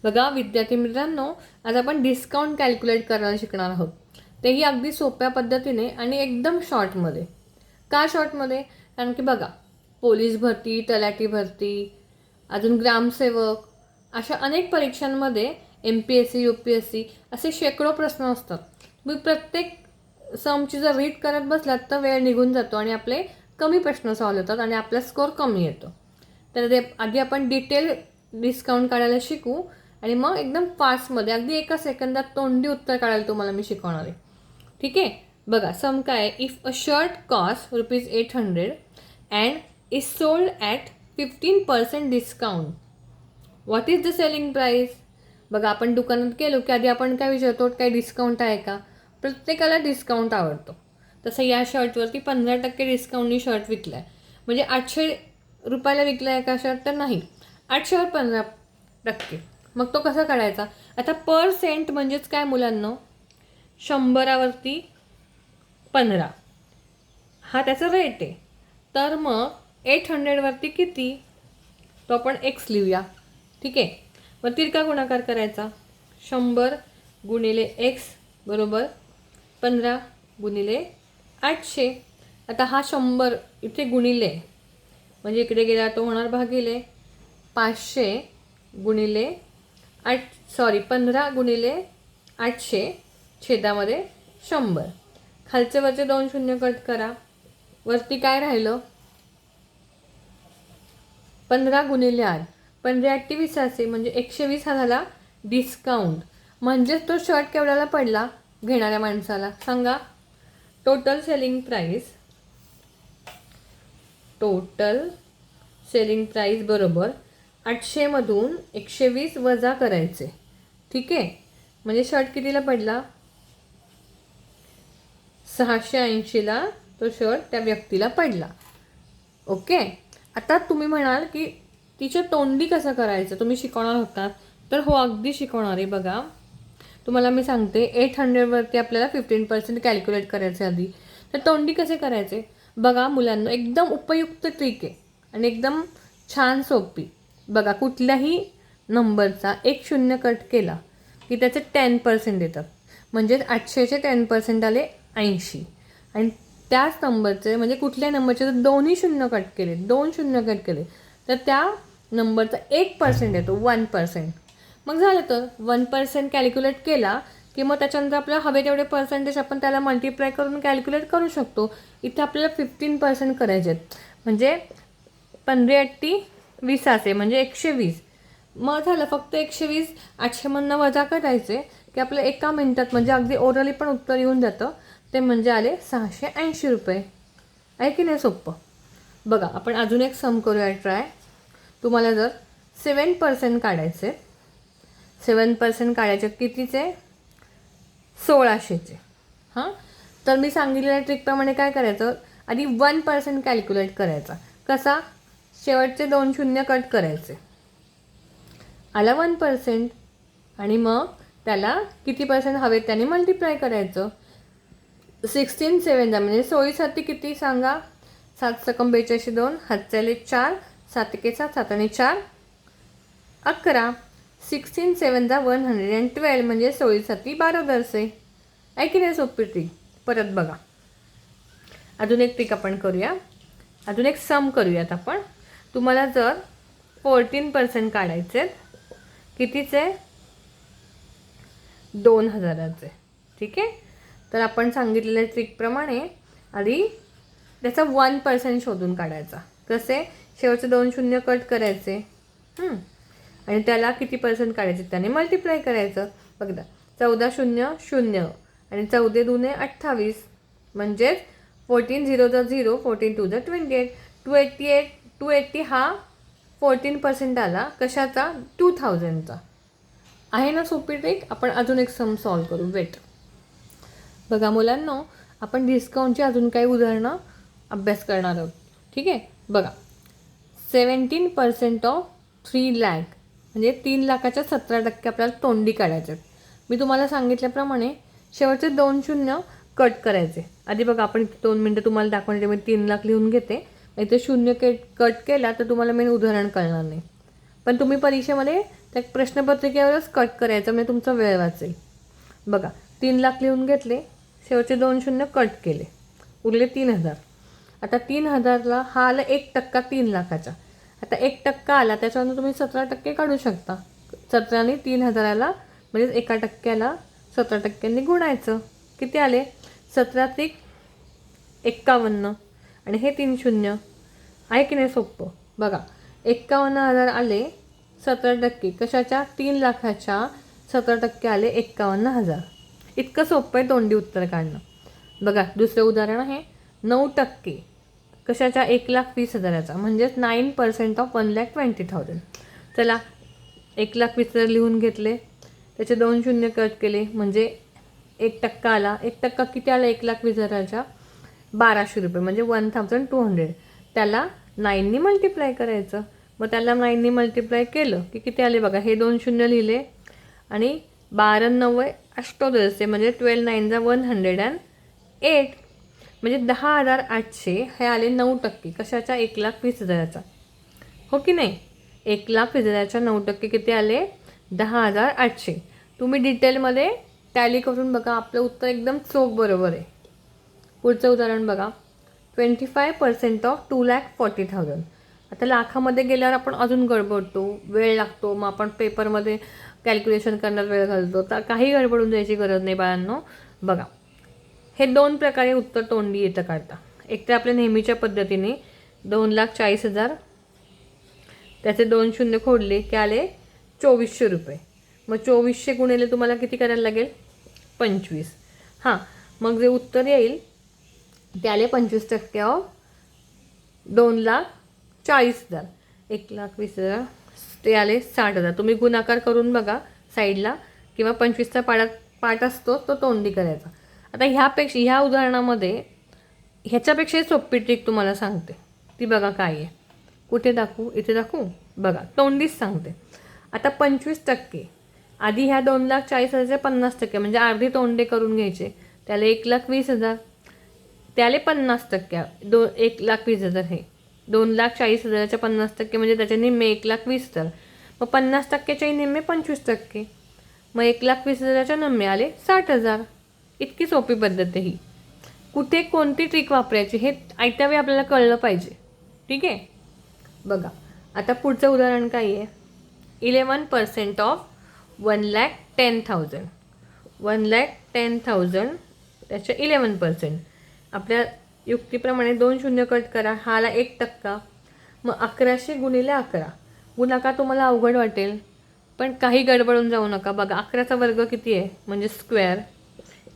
बघा विद्यार्थी मित्रांनो, आज आपण डिस्काउंट कॅल्क्युलेट करायला शिकणार आहोत, तेही अगदी सोप्या पद्धतीने आणि एकदम शॉर्टमध्ये. का शॉर्टमध्ये? कारण की बघा, पोलीस भरती, तलाठी भरती, अजून ग्रामसेवक, अशा अनेक परीक्षांमध्ये MPSC UPSC असे शेकडो प्रश्न असतात. तुम्ही प्रत्येक समची जर रीड करत बसलात तर वेळ निघून जातो आणि आपले कमी प्रश्न सॉल्व्ह होतात आणि आपला स्कोअर कमी येतो. तर ते आधी आपण डिटेल डिस्काउंट काढायला शिकू आणि मग एकदम फास्टमध्ये अगदी एका सेकंदात तोंडी उत्तर काढायला तुम्हाला मी शिकवणार आहे. ठीक आहे, बघा सम काय आहे. If a shirt cost ₹800 and is sold at 15% discount, what is the selling price? बघा आपण दुकानात गेलो की आधी आपण काय विचारतो, काही डिस्काउंट आहे का? प्रत्येकाला डिस्काउंट आवडतो. तसं या शर्टवरती 15% डिस्काउंटनी शर्ट विकला आहे, म्हणजे 800 रुपयाला विकला आहे का शर्ट? तर नाही, 800वर 15%. मग तो कसा काढायचा? आता % म्हणजेच काय मुलांनो? 100वरती 15 हा त्याचा रेट आहे. तर मग 800वरती किती? तो आपण x लिहूया. ठीक आहे, मग तिरका गुणाकार करायचा. 100 गुणिले x बरोबर 15 गुणिले 800. आता हा 100 इथे गुणिले, म्हणजे इकडे गेला तो होणार भागिले. 500 गुणिले 15 गुणिले 800 छेदामध्ये 100. खालचे वरचे 2 शून्य कट करा. वरती काय राहिलं? 15 गुणिले 8, 15 × 20 असे, म्हणजे 120 हा झाला डिस्काउंट. म्हणजेच तो शर्ट केवढ्याला पडला घेणाऱ्या माणसाला? सांगा. टोटल सेलिंग प्राईस बरोबर 800मधून 120 वजा करायचे. ठीक आहे, म्हणजे शर्ट कितीला पडला? 680ला तो शर्ट त्या व्यक्तीला पडला. ओके, आता तुम्ही म्हणाल की तिच्या तोंडी कसं करायचं, तुम्ही शिकवणार होता? तर हो, अगदी शिकवणार आहे. बघा तुम्हाला मी सांगते, 800वरती आपल्याला 15% कॅल्क्युलेट करायचे आधी. तर तोंडी कसे करायचे? बघा मुलांना, एकदम उपयुक्त ट्रिक आहे आणि एकदम छान सोपी. बघा, कुठल्याही नंबरचा 1 शून्य कट केला की त्याचे 10% येतात. म्हणजे 800चे 10% आले 80. आणि त्याच नंबरचे, म्हणजे कुठल्या नंबरचे जर 2 शून्य कट केले, 2 शून्य कट केले, तर त्या नंबरचा 1% येतो, 1%. मग झालं. तर 1% कॅल्क्युलेट केला की मग त्याच्यानंतर आपल्याला हवे तेवढे पर्सेंटेज आपण त्याला मल्टिप्लाय करून कॅल्क्युलेट करू शकतो. इथे आपल्याला 15% करायचे आहेत, म्हणजे 15 × 20 असे, म्हणजे 120. मग झालं, फक्त 120 800मधनं वजा करायचे की आपल्या एका मिनिटात, म्हणजे अगदी ओरली पण उत्तर येऊन जातं. ते म्हणजे आले 680 रुपये. आहे की नाही सोपं? बघा आपण अजून एक सम करूया ट्राय. तुम्हाला जर 7% काढायचे, 7% काढायचे कितीचे? 1600चे. हां, तर मी सांगितलेल्या ट्रिकप्रमाणे काय करायचं, आधी 1% कॅल्क्युलेट करायचा. कसा? शेवटचे 2 शून्य कट करायचे, आला 1%. आणि मग त्याला किती पर्सेंट हवे त्याने मल्टिप्लाय करायचं. 16 7 म्हणजे 16 किती सांगा? 7 × 42 2, हातच्याले 4, 7 × 7, 7 आणि 4 11. 16 7 112, म्हणजे 16 12 दरसे. आहे की नाही सोपी ट्रिक? परत बघा, अजून एक ट्रिक आपण करूया. अजून एक सम करूयात आपण. तुम्हाला जर 14% काढायचे, कितीचे? 2000चे. ठीक आहे, तर आपण सांगितलेल्या ट्रिकप्रमाणे आधी त्याचा 1% शोधून काढायचा. कसे? शेवटचे 2 शून्य कट करायचे आणि त्याला किती पर्सेंट काढायचे त्याने मल्टिप्लाय करायचं. बघा, 14 0 0 आणि 14 2 28, म्हणजेच 14 0 0, 14 2 28. 280 हा 14% आला. कशाचा? 2000चा. आहे ना सोपी ट्रिक? आपण अजून एक सम सॉल्व करू. वेट. बघा मुलांनो, आपण डिस्काउंटची अजून काही उदाहरणं अभ्यास करणार आहोत. ठीक आहे, बघा 17% ऑफ 3 लाख, म्हणजे 3 लाखाच्या 17% आपल्याला तोंडी काढायचे आहेत. मी तुम्हाला सांगितल्याप्रमाणे शेवटचे 2 शून्य कट करायचे. आधी बघा, आपण 2 मिनटं तुम्हाला दाखवण्याचे मी 3 लाख लिहून घेते. इथे शून्य कट केला तर तुम्हाला मेन उदाहरण कळणार नाही, पण तुम्ही परीक्षेमध्ये त्या प्रश्नपत्रिकेवरच कट करायचं, म्हणजे तुमचा वेळ वाचेल. बघा 3 लाख लिहून घेतले, शेवटचे 2 शून्य कट केले, उरले 3000. आता 3000ला हा आला 1% 3 लाखाचा. आता 1% आला, त्याच्यावरून तुम्ही 17% काढू शकता. 17ने 3000ला म्हणजे 1%ला 17%नी गुणायचं. किती आले? 17×51 आणि हे 3 शून्य. आहे की नाही सोपं? बघा 51,000 आले 17%. कशाच्या? 3 लाखाच्या 17% आले 51,000. इतकं सोपं आहे तोंडी उत्तर काढणं. बघा दुसरं उदाहरण आहे 9%. कशाच्या? 1,20,000चा, म्हणजेच 9% ऑफ 1,20,000. चला 1,20,000 लिहून घेतले, त्याचे 2 शून्य कट केले, म्हणजे 1% आला. 1% किती आला 1,20,000च्या? 1200 रुपये, म्हणजे 1,200. त्याला 9नी मल्टिप्लाय करायचं. मग त्याला 9नी मल्टिप्लाय केलं की किती आले बघा, हे 2 शून्य लिहिले आणि 12×9 अष्टोदरचे, म्हणजे 12×9 108. म्हणजे 10,800 हे आले 9%. कशाच्या? 1,20,000चा. हो की नाही? 1,20,000च्या 9% किती आले? 10,800. तुम्ही डिटेलमध्ये टॅली करून बघा, आपलं उत्तर एकदम चोख बरोबर आहे. पुढचं उदाहरण बघा 25% ऑफ 2,40,000. आता लाखामध्ये गेल्यावर आपण अजून गडबडतो, वेळ लागतो, मग आपण पेपरमध्ये कॅल्क्युलेशन करण्यात वेळ घालतो. तर काही गडबडून जायची गरज नाही बाळांनो. बघा हे 2 प्रकारे उत्तर तोंडी येतं काढता. एक तर आपल्या नेहमीच्या पद्धतीने 2,40,000, त्याचे 2 शून्य खोडले की आले 2,400 रुपये. मग 2,400 गुणिले तुम्हाला किती करायला लागेल? 25. हां, मग जे उत्तर येईल ते आले 25% ऑफ 2,40,000. 1,20,000 ते आले 60,000. तुम्ही गुणाकार करून बघा साईडला, किंवा 25चा पाठ असतो तो तोंडी करायचा. आता ह्या उदाहरणामध्ये ह्याच्यापेक्षा सोपी ट्रिक तुम्हाला सांगते. ती बघा काय आहे. कुठे दाखवू? इथे दाखवू? बघा तोंडीच सांगते. आता 25% आधी ह्या 2,40,000चे 50%, म्हणजे अर्धी तोंडे करून घ्यायचे. त्याला 1,20,000, त्याले 50%. 1,20,000 हे 2,40,000च्या 50% म्हणजे त्याचे निम्मे 1,20,000. मग 50%च्याही निम्मे 25%. मग 1,20,000च्या निम्मे आले 60,000. इतकी सोपी पद्धत आहे ही. कुठे कोणती ट्रिक वापरायची हे ऐत्यावेळी आपल्याला कळलं पाहिजे. ठीक आहे? बघा आता पुढचं उदाहरण काय आहे? 11% ऑफ 1,10,000. 1,10,000 त्याच्या 11%. आपल्या युक्तीप्रमाणे 2 शून्य कट करा. हा आला 1%. मग 1,100 गुणिले 11. गुणाकार तुम्हाला अवघड वाटेल, पण काही गडबडून जाऊ नका. बघा 11चा वर्ग किती आहे, म्हणजे स्क्वेअर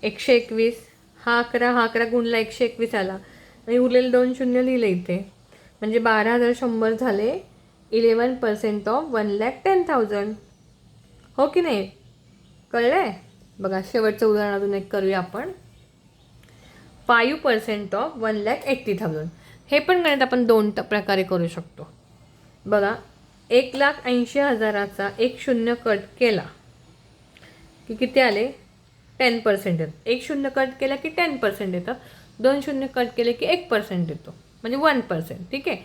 121. हा 11 गुणला 121 आला आणि उरलेले 2 शून्य लिहिले इथे, म्हणजे 12,100 झाले 11% ऑफ 1,10,000. हो की नाही? कळलंय? बघा शेवटचं उदाहरण अजून एक करूया आपण. 5% ऑफ 1,80,000. हे पण गणित आपण 2 प्रकारे करू शकतो. बघा 1,80,000चा 1 शून्य कट केला की किती आले? 10% येतं. 1 शून्य कट केला की 10% येतं. 2 शून्य कट केले की 1% येतो, म्हणजे 1%. ठीक आहे?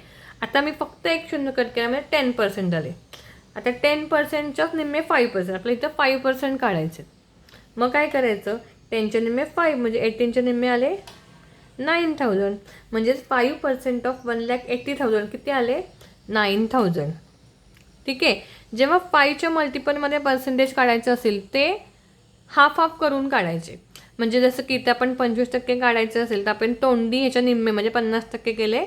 आता मी फक्त 1 शून्य कट केला म्हणजे 10% आले. आता 10%च्याच निम्मे 5%. आपल्या इथं 5% काढायचे. मग काय करायचं? 10च्या निम्मे 5, म्हणजे 18च्या निम्मे आले 9,000. म्हणजेच 5% ऑफ 1,80,000 किती आले? 9,000. ठीक आहे? जेव्हा 5च्या मल्टिपलमध्ये पर्सेंटेज काढायचं असेल ते हाफ करून काढायचे. म्हणजे जसं की इथे आपण 25% काढायचं असेल तर आपण तोंडी ह्याच्या निम्मे म्हणजे 50% केले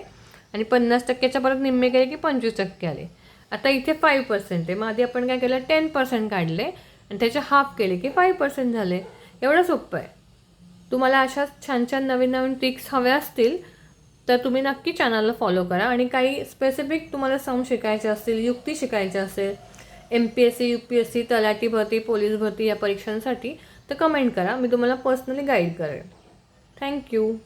आणि 50%च्या परत निम्मे केले की 25% आले. आता इथे 5% आहे, मग आधी आपण काय केलं? 10% काढले आणि त्याचे हाफ केले की 5% झाले. एवढं सोपं आहे. तुम्हाला अशाच छान छान नवीन नवीन ट्रिक्स हव्या असतील तर तुम्ही नक्की चॅनलला फॉलो करा. आणि काही स्पेसिफिक तुम्हाला सम शिकायचे असतील, युक्ती शिकायची असेल, MPSC UPSC तलाठी भरती, पोलीस भरती या परीक्षांसाठी, तर कमेंट करा. मी तुम्हाला पर्सनली गाईड करेन. थँक्यू.